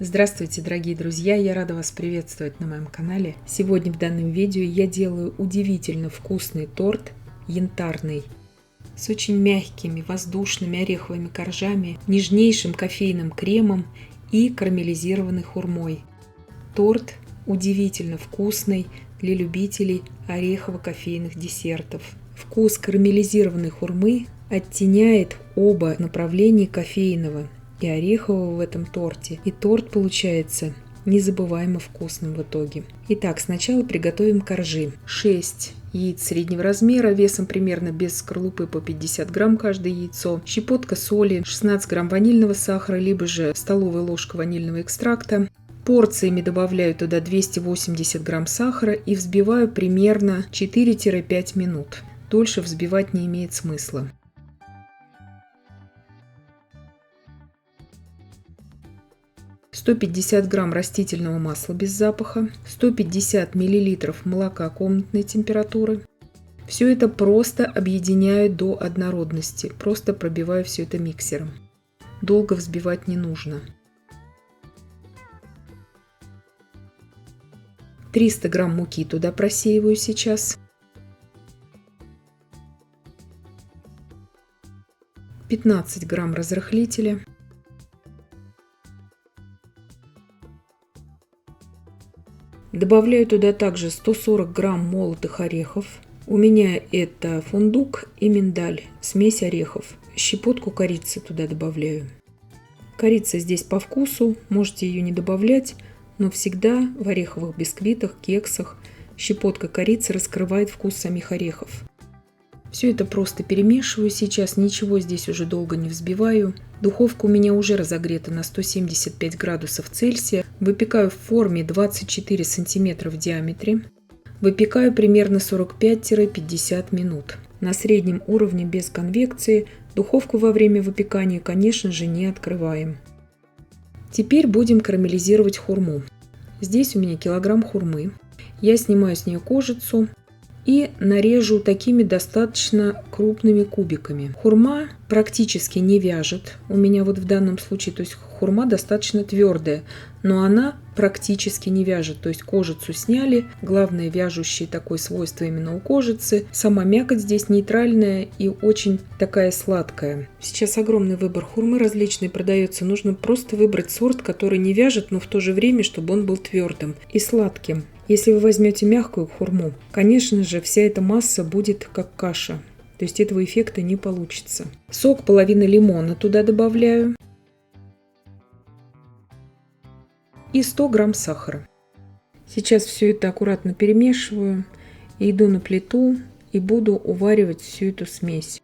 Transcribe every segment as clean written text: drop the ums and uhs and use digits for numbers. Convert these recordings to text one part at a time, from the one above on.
Здравствуйте, дорогие друзья! Я рада вас приветствовать на моем канале. Сегодня в данном видео я делаю удивительно вкусный торт янтарный с очень мягкими воздушными ореховыми коржами, нежнейшим кофейным кремом и карамелизированной хурмой. Торт удивительно вкусный для любителей орехово-кофейных десертов. Вкус карамелизированной хурмы оттеняет оба направления кофейного и орехового в этом торте. И торт получается незабываемо вкусным в итоге. Итак, сначала приготовим коржи. 6 яиц среднего размера, весом примерно без скорлупы по 50 грамм каждое яйцо. Щепотка соли, 16 грамм ванильного сахара, либо же столовая ложка ванильного экстракта. Порциями добавляю туда 280 грамм сахара и взбиваю примерно 4-5 минут. Дольше взбивать не имеет смысла. Сто 150 грамм растительного масла без запаха, 150 миллилитров молока комнатной температуры. Все это просто объединяю до однородности, просто пробиваю все это миксером. Долго взбивать не нужно. 300 грамм муки туда просеиваю сейчас. 15 грамм разрыхлителя. Добавляю туда также 140 грамм молотых орехов. У меня это фундук и миндаль, смесь орехов. Щепотку корицы туда добавляю. Корица здесь по вкусу, можете ее не добавлять, но всегда в ореховых бисквитах, кексах щепотка корицы раскрывает вкус самих орехов. Все это просто перемешиваю сейчас, ничего здесь уже долго не взбиваю. Духовка у меня уже разогрета на 175 градусов Цельсия. Выпекаю в форме 24 сантиметра в диаметре. Выпекаю примерно 45-50 минут. На среднем уровне без конвекции. Духовку во время выпекания, конечно же, не открываем. Теперь будем карамелизировать хурму. Здесь у меня килограмм хурмы. Я снимаю с нее кожицу и нарежу такими достаточно крупными кубиками. Хурма практически не вяжет у меня вот в данном случае, то есть хурма достаточно твердая, но она практически не вяжет, то есть кожицу сняли, главное вяжущее такое свойство именно у кожицы. Сама мякоть здесь нейтральная и очень такая сладкая. Сейчас огромный выбор хурмы различный продается, нужно просто выбрать сорт, который не вяжет, но в то же время, чтобы он был твердым и сладким. Если вы возьмете мягкую хурму, конечно же, вся эта масса будет как каша. То есть этого эффекта не получится. Сок половины лимона туда добавляю. И 100 грамм сахара. Сейчас все это аккуратно перемешиваю. И иду на плиту и буду уваривать всю эту смесь.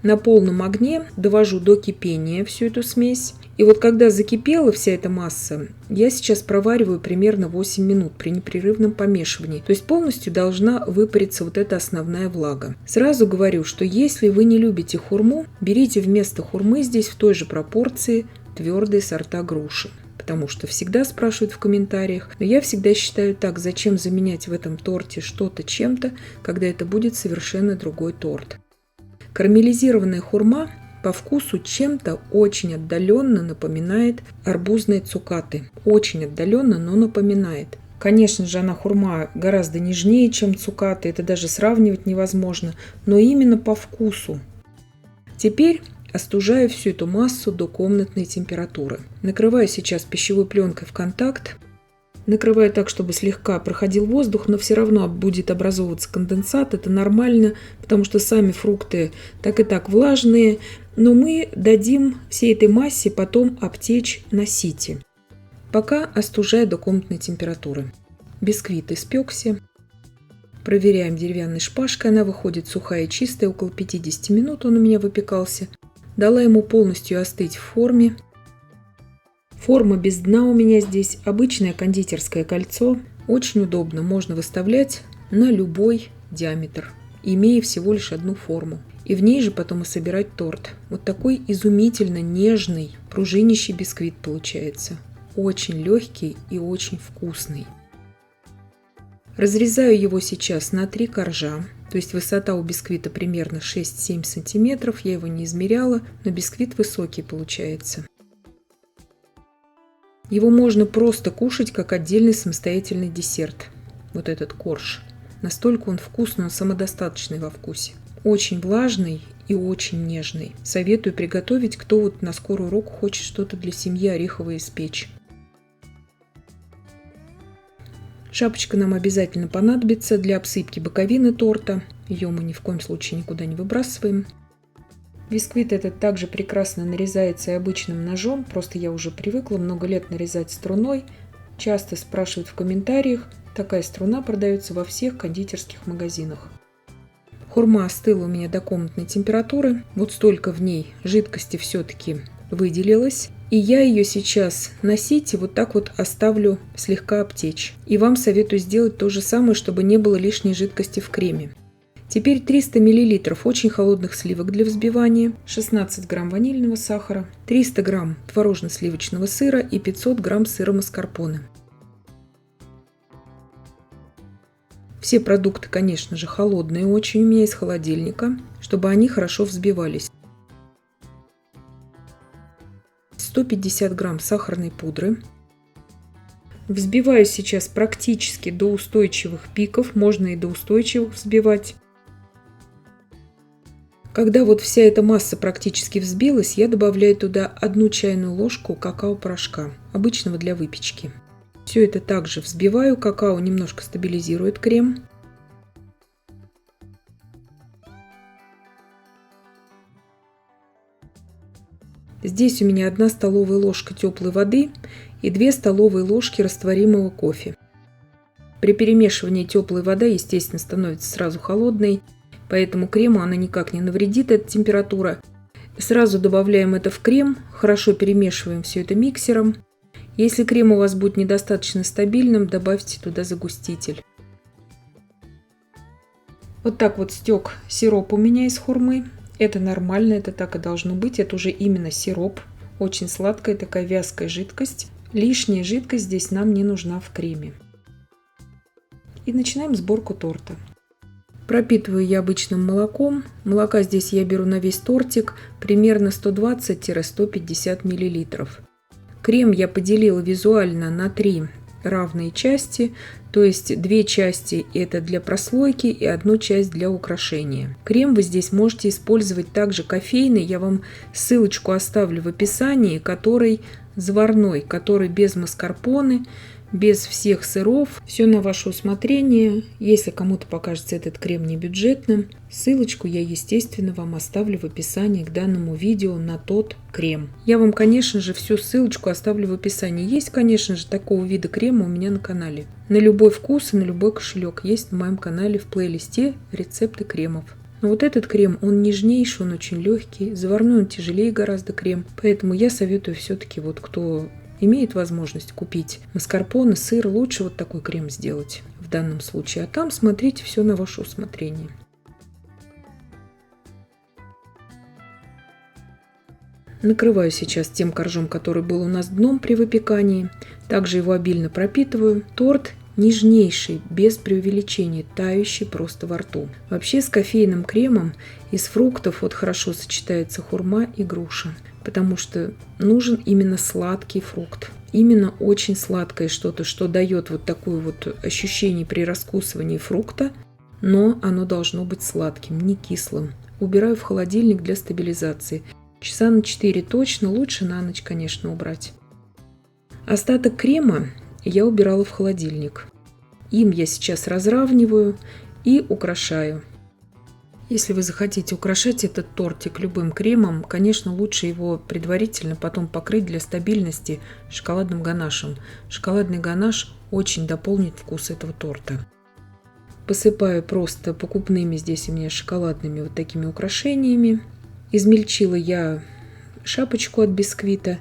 На полном огне довожу до кипения всю эту смесь. И вот когда закипела вся эта масса, я сейчас провариваю примерно 8 минут при непрерывном помешивании. То есть полностью должна выпариться вот эта основная влага. Сразу говорю, что если вы не любите хурму, берите вместо хурмы здесь в той же пропорции твердые сорта груши. Потому что всегда спрашивают в комментариях. Но я всегда считаю так, зачем заменять в этом торте что-то чем-то, когда это будет совершенно другой торт. Карамелизированная хурма по вкусу чем-то очень отдаленно напоминает арбузные цукаты. Очень отдаленно, но напоминает. Конечно же, она хурма гораздо нежнее, чем цукаты. Это даже сравнивать невозможно. Но именно по вкусу. Теперь остужаю всю эту массу до комнатной температуры. Накрываю сейчас пищевой пленкой в контакт. Накрываю так, чтобы слегка проходил воздух, но все равно будет образовываться конденсат. Это нормально, потому что сами фрукты так и так влажные. Но мы дадим всей этой массе потом обтечь на сите. Пока остужаю до комнатной температуры. Бисквит испекся. Проверяем деревянной шпажкой. Она выходит сухая и чистая. Около 50 минут он у меня выпекался. Дала ему полностью остыть в форме. Форма без дна у меня здесь, обычное кондитерское кольцо. Очень удобно, можно выставлять на любой диаметр, имея всего лишь одну форму. И в ней же потом и собирать торт. Вот такой изумительно нежный, пружинищий бисквит получается. Очень легкий и очень вкусный. Разрезаю его сейчас на 3 коржа. То есть высота у бисквита примерно 6-7 сантиметров. Я его не измеряла, но бисквит высокий получается. Его можно просто кушать как отдельный самостоятельный десерт. Вот этот корж. Настолько он вкусный, он самодостаточный во вкусе. Очень влажный и очень нежный. Советую приготовить, кто вот на скорую руку хочет что-то для семьи ореховое испечь. Шапочка нам обязательно понадобится для обсыпки боковины торта. Ее мы ни в коем случае никуда не выбрасываем. Бисквит этот также прекрасно нарезается и обычным ножом. Просто я уже привыкла много лет нарезать струной. Часто спрашивают в комментариях. Такая струна продается во всех кондитерских магазинах. Хурма остыла у меня до комнатной температуры. Вот столько в ней жидкости все-таки выделилось. И я ее сейчас на сите вот так вот оставлю слегка обтечь. И вам советую сделать то же самое, чтобы не было лишней жидкости в креме. Теперь 300 мл очень холодных сливок для взбивания, 16 грамм ванильного сахара, 300 грамм творожно-сливочного сыра и 500 грамм сыра маскарпоне. Все продукты, конечно же, холодные очень у меня из холодильника, чтобы они хорошо взбивались. 150 грамм сахарной пудры. Взбиваю сейчас практически до устойчивых пиков, можно и до устойчивых взбивать. Когда вот вся эта масса практически взбилась, я добавляю туда 1 чайную ложку какао-порошка, обычного для выпечки. Все это также взбиваю, какао немножко стабилизирует крем. Здесь у меня 1 столовая ложка теплой воды и 2 столовые ложки растворимого кофе. При перемешивании теплая вода, естественно, становится сразу холодной, поэтому крему она никак не навредит, эта температура. Сразу добавляем это в крем, хорошо перемешиваем все это миксером. Если крем у вас будет недостаточно стабильным, добавьте туда загуститель. Вот так вот стек сироп у меня из хурмы. Это нормально, это так и должно быть. Это уже именно сироп. Очень сладкая такая вязкая жидкость. Лишняя жидкость здесь нам не нужна в креме. И начинаем сборку торта. Пропитываю я обычным молоком. Молока здесь я беру на весь тортик примерно 120-150 мл. Крем я поделила визуально на 3 равные части, то есть 2 части это для прослойки и 1 часть для украшения. Крем вы здесь можете использовать также кофейный, я вам ссылочку оставлю в описании, который заварной, который без маскарпоне, без всех сыров. Все на ваше усмотрение. Если кому-то покажется этот крем небюджетным, ссылочку я, естественно, вам оставлю в описании к данному видео на тот крем. Я вам, конечно же, всю ссылочку оставлю в описании. Есть, конечно же, такого вида крема у меня на канале. На любой вкус и на любой кошелек есть на моем канале в плейлисте рецепты кремов. Но вот этот крем, он нежнейший, он очень легкий. Заварной он тяжелее гораздо крем. Поэтому я советую все-таки, вот кто имеет возможность купить маскарпоне, сыр, лучше вот такой крем сделать в данном случае. А там смотрите все на ваше усмотрение. Накрываю сейчас тем коржом, который был у нас дном при выпекании. Также его обильно пропитываю. Торт нежнейший, без преувеличения, тающий просто во рту. Вообще с кофейным кремом из фруктов вот хорошо сочетается хурма и груша, потому что нужен именно сладкий фрукт. Именно очень сладкое что-то, что дает вот такое вот ощущение при раскусывании фрукта, но оно должно быть сладким, не кислым. Убираю в холодильник для стабилизации. Часа на 4 точно, лучше на ночь, конечно, убрать. Остаток крема я убирала в холодильник. Им я сейчас разравниваю и украшаю. Если вы захотите украшать этот тортик любым кремом, конечно, лучше его предварительно потом покрыть для стабильности шоколадным ганашем. Шоколадный ганаш очень дополнит вкус этого торта. Посыпаю просто покупными здесь у меня шоколадными вот такими украшениями. Измельчила я шапочку от бисквита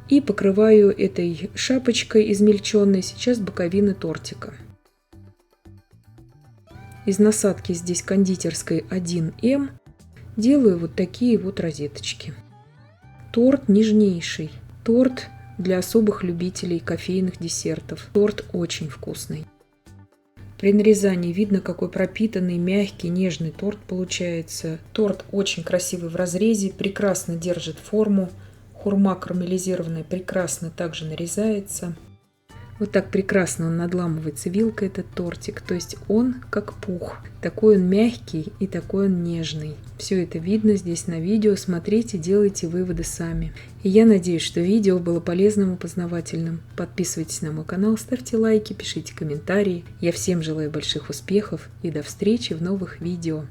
и покрываю этой шапочкой измельченной сейчас боковины тортика. Из насадки здесь кондитерской 1М делаю вот такие вот розеточки. Торт нежнейший. Торт для особых любителей кофейных десертов. Торт очень вкусный. При нарезании видно, какой пропитанный, мягкий, нежный торт получается. Торт очень красивый в разрезе, прекрасно держит форму. Хурма карамелизированная прекрасно также нарезается. Вот так прекрасно он надламывается вилкой, этот тортик. То есть он как пух. Такой он мягкий и такой он нежный. Все это видно здесь на видео. Смотрите, делайте выводы сами. И я надеюсь, что видео было полезным и познавательным. Подписывайтесь на мой канал, ставьте лайки, пишите комментарии. Я всем желаю больших успехов и до встречи в новых видео.